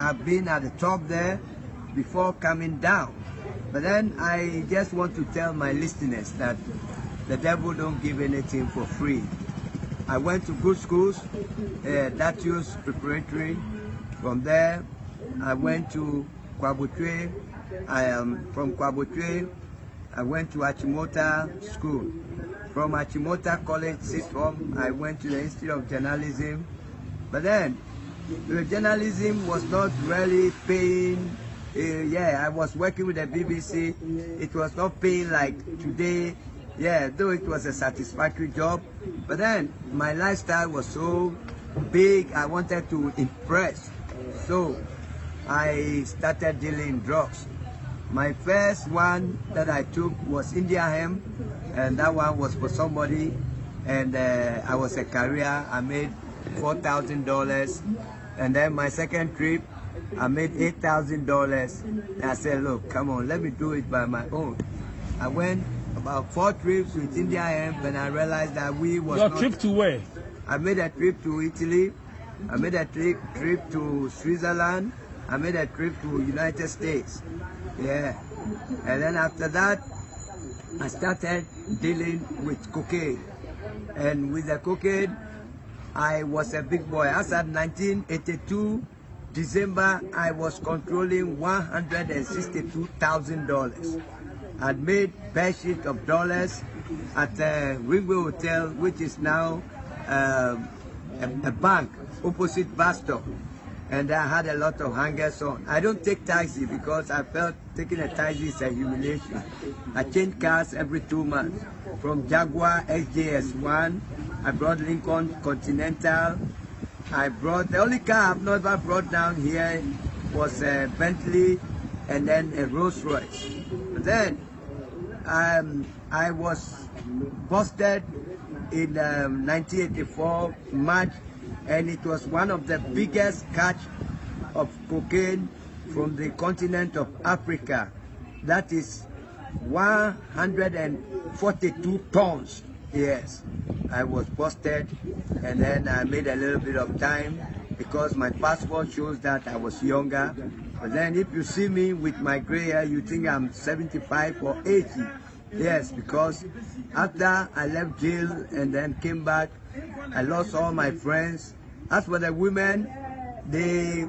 I've been at the top there before coming down. But then I just want to tell my listeners that the devil don't give anything for free. I went to good schools, Datius Preparatory. From there, I went to Kwabutwe. I am from Kwabutwe. I went to Achimota School. From Achimota College, sixth form, I went to the Institute of Journalism. But then, the journalism was not really paying. I was working with the BBC. It was not paying like today. Yeah, though it was a satisfactory job. But then, my lifestyle was so big, I wanted to impress. So, I started dealing in drugs. My first one that I took was India hemp, and that one was for somebody, and I was a carrier. I made $4,000, and then my second trip, I made $8,000. And I said, look, come on, let me do it by my own. I went about 4 trips with India hemp, and I realized that we was Your trip to where? I made a trip to Italy. I made a trip to Switzerland. I made a trip to United States. Yeah. And then after that, I started dealing with cocaine. And with the cocaine, I was a big boy. As at 1982, December, I was controlling $162,000. I'd made bare sheet of dollars at the Ringway Hotel, which is now a bank opposite bus stop. And I had a lot of hangers on. I don't take taxi because I felt taking a taxi is a humiliation. I change cars every 2 months. From Jaguar XJS1, I brought Lincoln Continental. The only car I've never brought down here was a Bentley and then a Rolls Royce. But then I was busted in 1984 March, and it was one of the biggest catch of cocaine from the continent of Africa. That is 142 tons. Yes, I was busted, and then I made a little bit of time because my passport shows that I was younger. But then if you see me with my gray hair, you think I'm 75 or 80. Yes, because after I left jail and then came back, I lost all my friends. As for the women,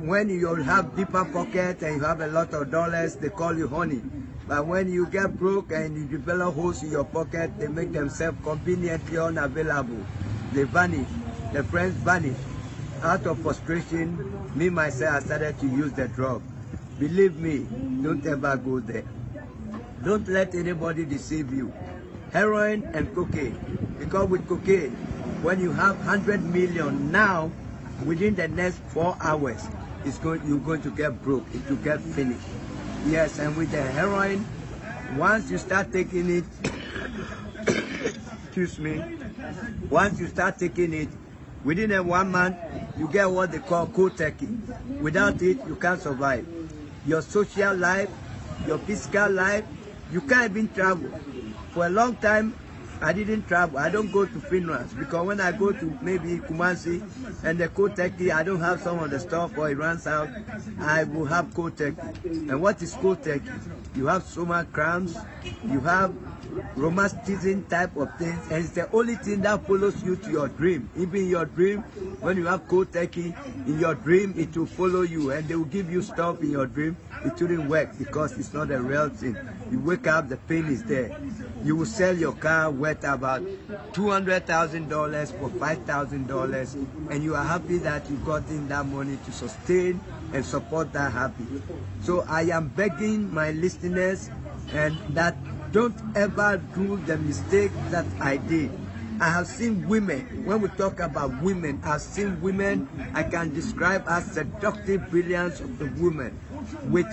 when you have deeper pocket and you have a lot of dollars, they call you honey. But when you get broke and you develop holes in your pocket, they make themselves conveniently unavailable. They vanish. The friends vanish. Out of frustration, me myself, I started to use the drug. Believe me, don't ever go there. Don't let anybody deceive you. Heroin and cocaine. Because with cocaine, when you have 100 million now, within the next 4 hours, you're going to get broke. It will get finished. Yes, and with the heroin, once you start taking it, excuse me, once you start taking it, within 1 month, you get what they call cold turkey. Without it, you can't survive. Your social life, your physical life, you can't even travel. For a long time, I didn't travel. I don't go to funerals because when I go to maybe Kumasi and the cold turkey, I don't have some of the stuff or it runs out, I will have cold turkey. And what is cold turkey? You have stomach cramps, you have rheumatism type of things, and it's the only thing that follows you to your dream. Even in your dream, when you have cold turkey, in your dream it will follow you and they will give you stuff in your dream. It shouldn't work because it's not a real thing. You wake up, the pain is there. You will sell your car worth about $200,000 for $5,000, and you are happy that you got in that money to sustain and support that habit. So I am begging my listeners and that don't ever do the mistake that I did. I have seen women, when we talk about women, I've seen women I can describe as seductive brilliance of the woman with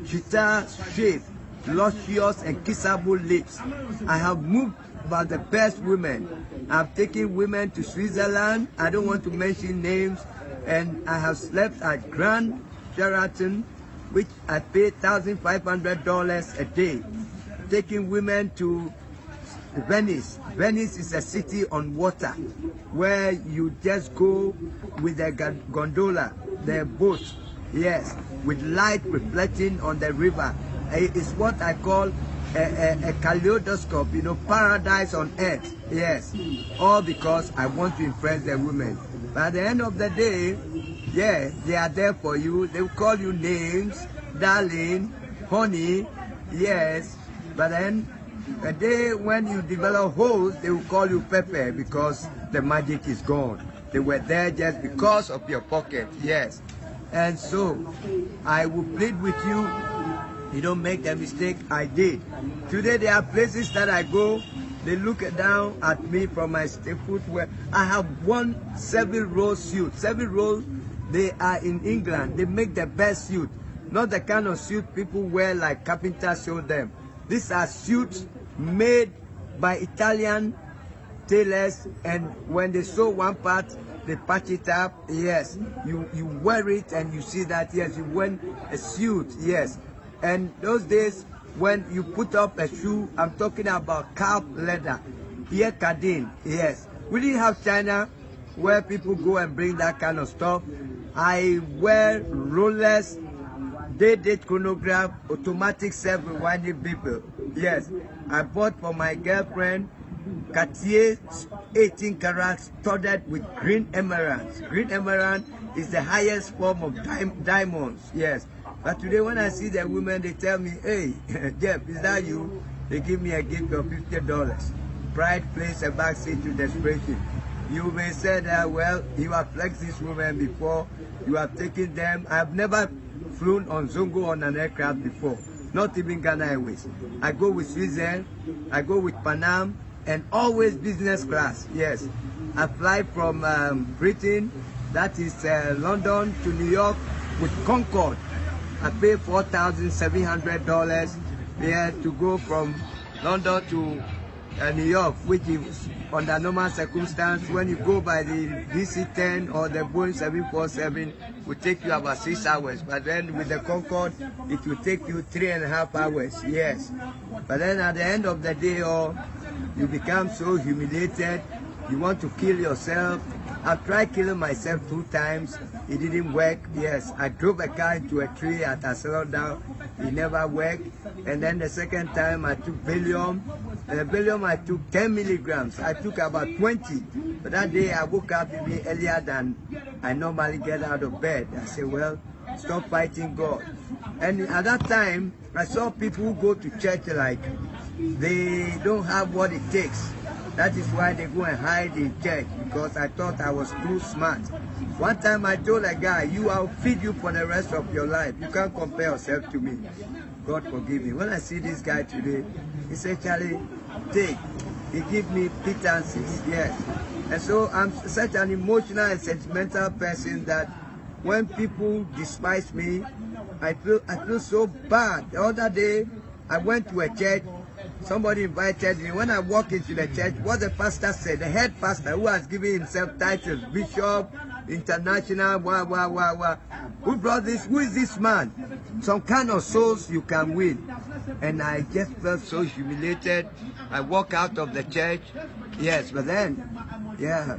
cheetah shape, luscious and kissable lips. I have moved about the best women. I've taken women to Switzerland, I don't want to mention names, and I have slept at Grand Sheraton, which I paid $1,500 a day. Taking women to Venice. Venice is a city on water where you just go with a gondola, the boat, yes, with light reflecting on the river. It's what I call a kaleidoscope, you know, paradise on earth. Yes, all because I want to impress the women. But at the end of the day, yeah, they are there for you. They will call you names, darling, honey, yes. But then the day when you develop holes, they will call you Pepper because the magic is gone. They were there just because of your pocket, yes. And so I will plead with you, you don't make the mistake I did. Today there are places that I go, they look down at me from my footwear. I have one 7-row suit. 7 rows, they are in England. They make the best suit. Not the kind of suit people wear like carpenters show them. These are suits made by Italian tailors, and when they sew one part, they patch it up. Yes, you wear it and you see that, yes, you wear a suit, yes. And those days when you put up a shoe, I'm talking about calf leather, ear cardine, yes. We didn't have China where people go and bring that kind of stuff. I wear rollers, date chronograph, automatic self-rewinding people. Yes, I bought for my girlfriend Cartier 18 carats studded with green emeralds. Green emerald is the highest form of diamonds. Yes. But today when I see the women, they tell me, hey, Jeff, is that you? They give me a gift of $50. Pride plays a backseat to desperation. You may say that, well, you have flexed these women before, you have taken them. I've never flown on Zongo on an aircraft before, not even Ghana Airways. I go with Switzerland, I go with Panam, and always business class, yes. I fly from Britain, that is London to New York with Concorde. I pay $4,700 there to go from London to New York, which is under normal circumstance. When you go by the DC-10 or the Boeing 747, it will take you about 6 hours. But then with the Concorde, it will take you 3.5 hours, yes. But then at the end of the day, you become so humiliated, you want to kill yourself. I've tried killing myself 2 times. It didn't work. Yes, I drove a car into a tree at a slowdown. It never worked. And then the second time I took Valium. And the Valium I took 10 milligrams. I took about 20. But that day I woke up even earlier than I normally get out of bed. I said, well, stop fighting God. And at that time, I saw people who go to church like they don't have what it takes. That is why they go and hide in church, because I thought I was too smart. One time I told a guy, I'll feed you for the rest of your life. You can't compare yourself to me. God forgive me. When I see this guy today, he said, Charlie, take. He give me pittances, yes. And so I'm such an emotional and sentimental person that when people despise me, I feel so bad. The other day, I went to a church. Somebody invited me. When I walk into the church, what the pastor said, the head pastor who has given himself titles, Bishop, International, who brought this? Who is this man? Some kind of souls you can win. And I just felt so humiliated. I walk out of the church. Yes, but then, yeah,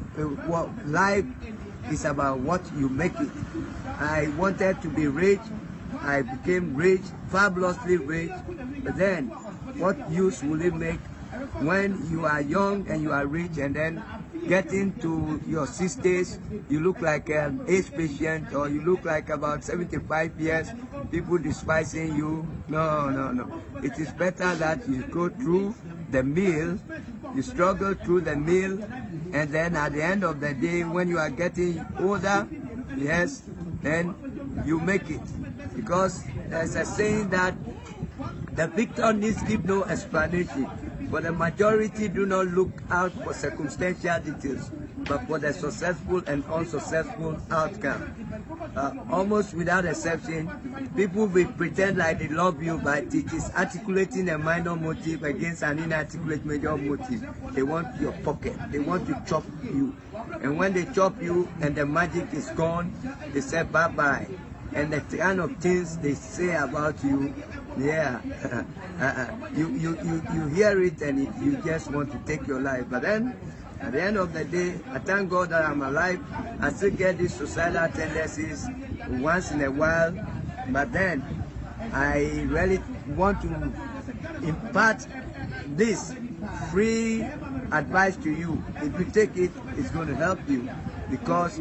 well, life is about what you make it. I wanted to be rich. I became rich, fabulously rich. But then, what use will it make when you are young and you are rich, and then getting to your 60s, you look like an AIDS patient, or you look like about 75 years, people despising you? No, no, no. It is better that you go through the meal, you struggle through the meal, and then at the end of the day, when you are getting older, yes, then you make it. Because there's a saying that the victor needs give no explanation, but the majority do not look out for circumstantial details, but for the successful and unsuccessful outcome. Almost without exception, people will pretend like they love you, but it is articulating a minor motive against an inarticulate major motive. They want your pocket. They want to chop you. And when they chop you and the magic is gone, they say bye-bye. And the kind of things they say about you, yeah, you hear it and you just want to take your life. But then, at the end of the day, I thank God that I'm alive. I still get these suicidal tendencies. once in a while, but then I really want to impart this free advice to you. If you take it, it's going to help you, because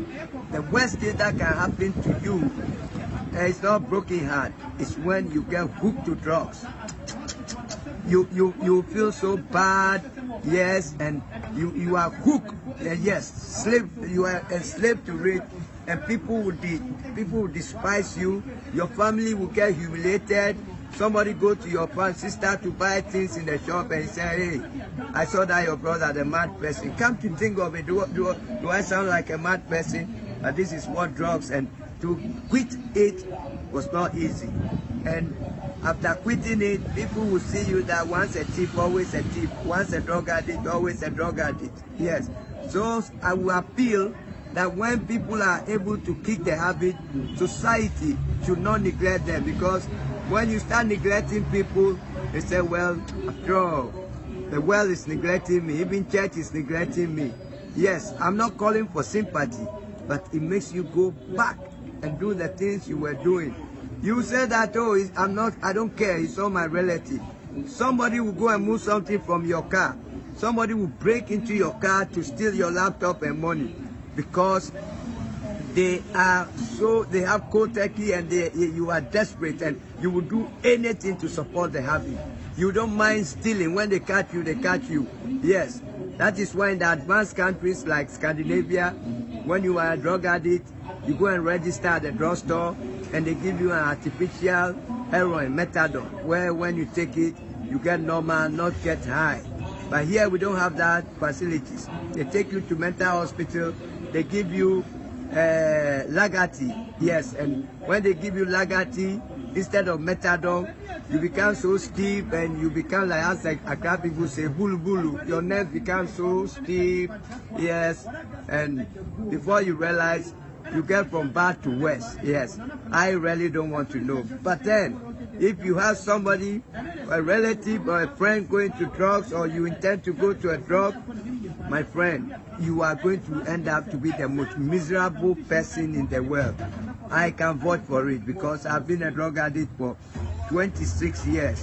the worst thing that can happen to you is not broken heart. It's when you get hooked to drugs. You feel so bad, yes, and you are hooked, yes, slave. You are a slave to it, and people will despise you. Your family will get humiliated. Somebody go to your sister to buy things in the shop and say, hey, I saw that your brother, the mad person. Come to think of it, do I sound like a mad person? But this is what drugs, and to quit it was not easy. And after quitting it, people will see you that once a thief, always a thief. Once a drug addict, always a drug addict. Yes. So I will appeal that when people are able to kick the habit, society should not neglect them, because when you start neglecting people, they say, well, after all, the world is neglecting me, even church is neglecting me. Yes, I'm not calling for sympathy, but it makes you go back and do the things you were doing. You say that, oh, I don't care, it's all my relative. Somebody will go and move something from your car. Somebody will break into your car to steal your laptop and money, because they have cold turkey, and you are desperate, and you will do anything to support the habit. You don't mind stealing. When they catch you, they catch you. Yes, that is why in the advanced countries like Scandinavia, when you are a drug addict, you go and register at the drugstore, and they give you an artificial heroin, methadone, where when you take it, you get normal, not get high. But here we don't have that facilities. They take you to mental hospital, they give you Lagati, yes, and when they give you Lagati instead of methadone, you become so stiff, and you become like, as Accra people say, bulu bulu. Your nerves become so stiff, yes, and before you realize, you get from bad to worse. Yes, I really don't want to know. But then, if you have somebody, a relative or a friend going to drugs, or you intend to go to a drug, my friend, you are going to end up to be the most miserable person in the world. I can vote for it, because I've been a drug addict for 26 years.